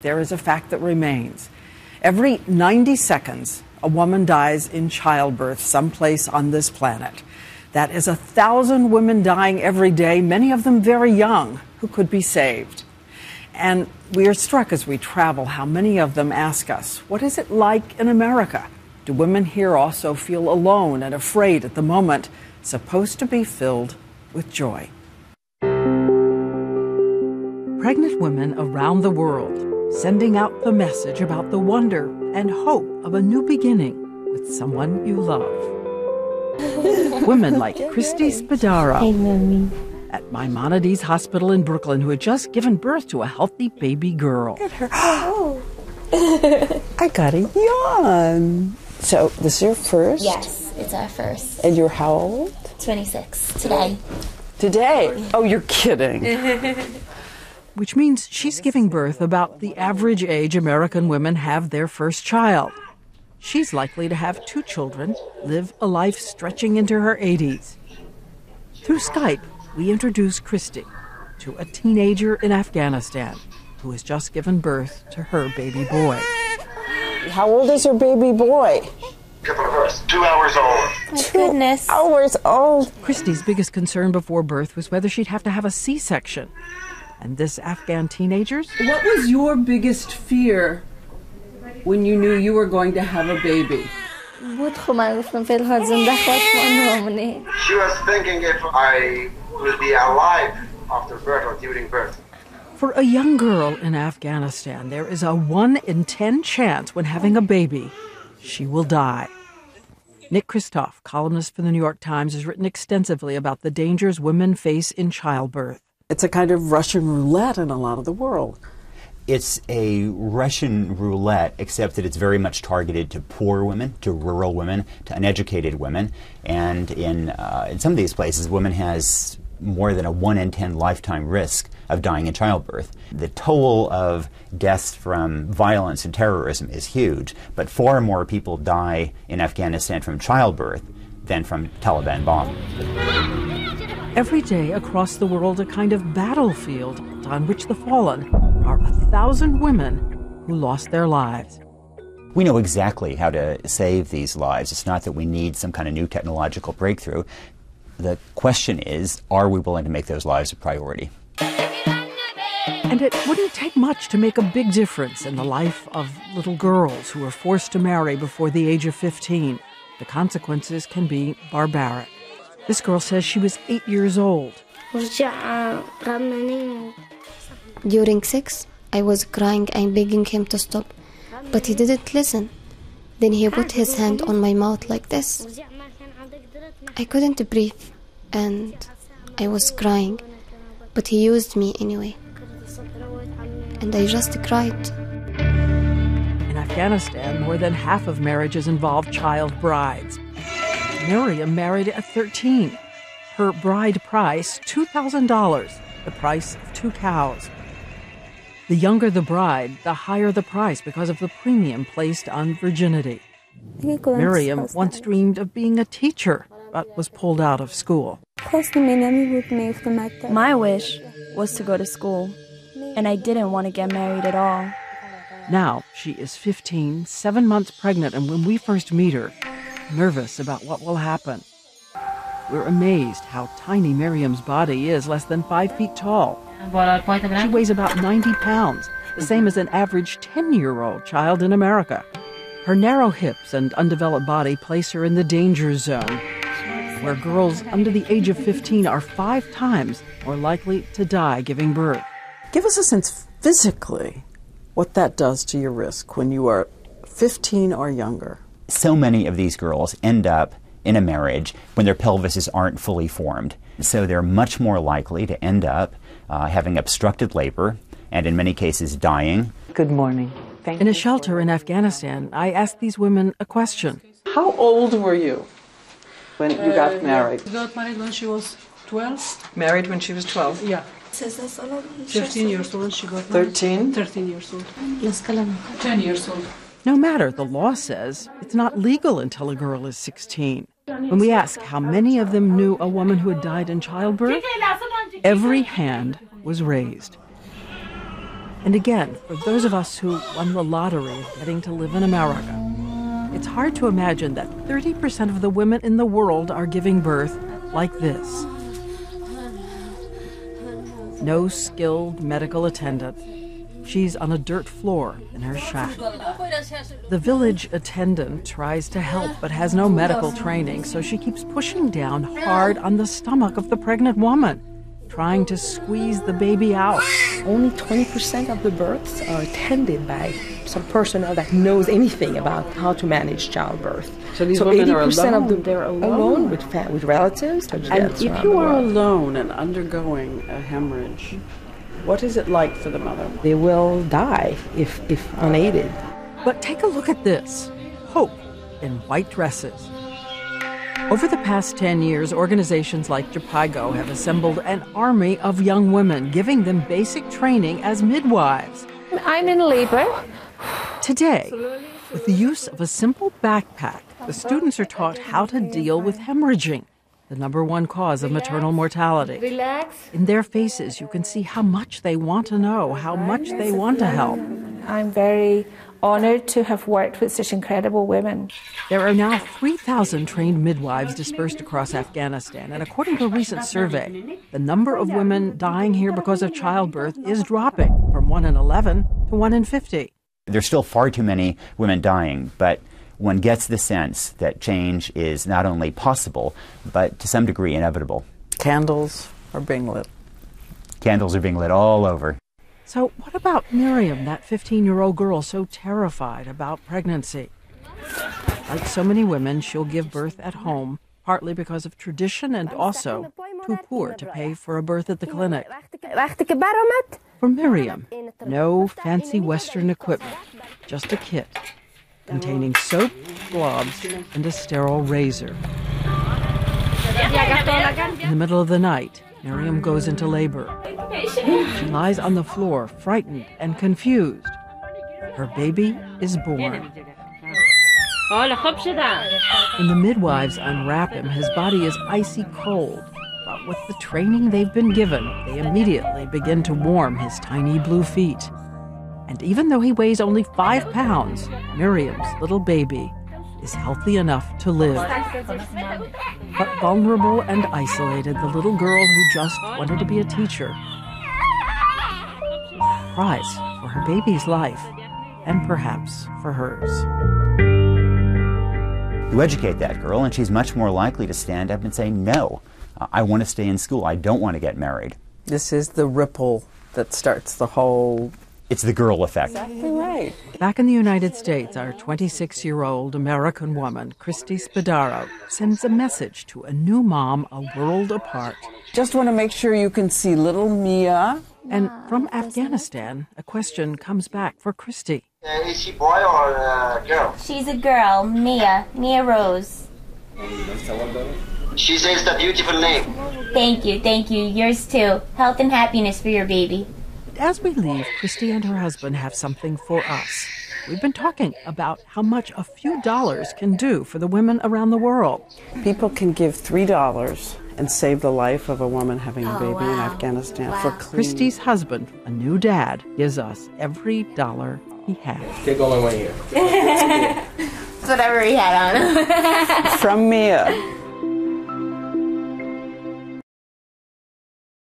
there is a fact that remains. Every 90 seconds, a woman dies in childbirth someplace on this planet. That is 1,000 women dying every day, many of them very young, who could be saved. And we are struck as we travel how many of them ask us, what is it like in America? Do women here also feel alone and afraid at the moment supposed to be filled with joy? Pregnant women around the world sending out the message about the wonder and hope of a new beginning with someone you love. Women like Christy Spadaro at Maimonides Hospital in Brooklyn, who had just given birth to a healthy baby girl. Look at her. I got a yawn. So this is your first? Yes, it's our first. And you're how old? 26 today. Today? Oh, you're kidding. Which means she's giving birth about the average age American women have their first child. She's likely to have 2 children, live a life stretching into her 80s. Through Skype, we introduce Christy to a teenager in Afghanistan who has just given birth to her baby boy. How old is your baby boy? 2 hours old. My goodness. 2 hours old. Christy's biggest concern before birth was whether she'd have to have a C-section. And this Afghan teenager's? What was your biggest fear when you knew you were going to have a baby? She was thinking if I would be alive after birth or during birth. For a young girl in Afghanistan, there is a 1 in 10 chance when having a baby, she will die. Nick Kristof, columnist for the New York Times, has written extensively about the dangers women face in childbirth. It's a kind of Russian roulette in a lot of the world. It's a Russian roulette, except that it's very much targeted to poor women, to rural women, to uneducated women. And in some of these places, women has more than a 1 in 10 lifetime risk of dying in childbirth. The toll of deaths from violence and terrorism is huge, but far more people die in Afghanistan from childbirth than from Taliban bombing. Every day across the world, a kind of battlefield on which the fallen are 1,000 women who lost their lives. We know exactly how to save these lives. It's not that we need some kind of new technological breakthrough. The question is, are we willing to make those lives a priority? And it wouldn't take much to make a big difference in the life of little girls who are forced to marry before the age of 15. The consequences can be barbaric. This girl says she was 8 years old. During sex, I was crying and begging him to stop, but he didn't listen. Then he put his hand on my mouth like this. I couldn't breathe, and I was crying, but he used me anyway. And I just cried. In Afghanistan, more than half of marriages involve child brides. Miriam married at 13. Her bride price, $2,000, the price of 2 cows. The younger the bride, the higher the price because of the premium placed on virginity. Miriam once dreamed of being a teacher, but was pulled out of school. My wish was to go to school, and I didn't want to get married at all. Now she is 15, 7 months pregnant, and when we first meet her, nervous about what will happen. We're amazed how tiny Miriam's body is, less than 5 feet tall. She weighs about 90 pounds, the same as an average 10-year-old child in America. Her narrow hips and undeveloped body place her in the danger zone, where girls under the age of 15 are 5 times more likely to die giving birth. Give us a sense physically what that does to your risk when you are 15 or younger. So many of these girls end up in a marriage when their pelvises aren't fully formed. So they're much more likely to end up having obstructed labor and in many cases dying. Good morning. Thank In you. a shelter in Afghanistan, I asked these women a question. How old were you when you got married? She got married when she was 12. Married when she was 12? Yeah. 15 years old she got married. 13? 13 years old. 10 years old. No matter, the law says it's not legal until a girl is 16. When we ask how many of them knew a woman who had died in childbirth, every hand was raised. And again, for those of us who won the lottery of getting to live in America, it's hard to imagine that 30% of the women in the world are giving birth like this. No skilled medical attendant. She's on a dirt floor in her shack. The village attendant tries to help but has no medical training, so she keeps pushing down hard on the stomach of the pregnant woman, trying to squeeze the baby out. Only 20% of the births are attended by some personnel that knows anything about how to manage childbirth. So these women are 80% alone? of them, they're alone with relatives. And if you are alone and undergoing a hemorrhage, what is it like for the mother? They will die if unaided. But take a look at this. Hope in white dresses. Over the past 10 years, organizations like Japago have assembled an army of young women, giving them basic training as midwives. I'm in labor. Today, with the use of a simple backpack, the students are taught how to deal with hemorrhaging, the #1 cause of maternal mortality. Relax. In their faces, you can see how much they want to know, how much they want to help. I'm very honored to have worked with such incredible women. There are now 3,000 trained midwives dispersed across Afghanistan, and according to a recent survey, the number of women dying here because of childbirth is dropping from 1 in 11 to 1 in 50. There's still far too many women dying, but one gets the sense that change is not only possible, but to some degree inevitable. Candles are being lit. Candles are being lit all over. So what about Miriam, that 15-year-old girl so terrified about pregnancy? Like so many women, she'll give birth at home, partly because of tradition and also too poor to pay for a birth at the clinic. For Miriam, no fancy Western equipment, just a kit containing soap, gloves, and a sterile razor. In the middle of the night, Miriam goes into labor. She lies on the floor, frightened and confused. Her baby is born. When the midwives unwrap him, his body is icy cold. But with the training they've been given, they immediately begin to warm his tiny blue feet. And even though he weighs only 5 pounds, Miriam's little baby is healthy enough to live. But vulnerable and isolated, the little girl who just wanted to be a teacher cries for her baby's life and perhaps for hers. You educate that girl, and she's much more likely to stand up and say, no, I want to stay in school. I don't want to get married. This is the ripple that starts the whole... It's the girl effect. Exactly right. Back in the United States, our 26-year-old American woman, Christy Spadaro, sends a message to a new mom a world apart. Just want to make sure you can see little Mia. And from Afghanistan, a question comes back for Christy. Is she boy or girl? She's a girl, Mia Rose. She says the beautiful name. Thank you. Yours too. Health and happiness for your baby. As we leave, Christy and her husband have something for us. We've been talking about how much a few dollars can do for the women around the world. People can give $3 and save the life of a woman having a baby in Afghanistan for clean. Christy's husband, a new dad, gives us every dollar he has. Take all my money here. Whatever he had on. From Mia.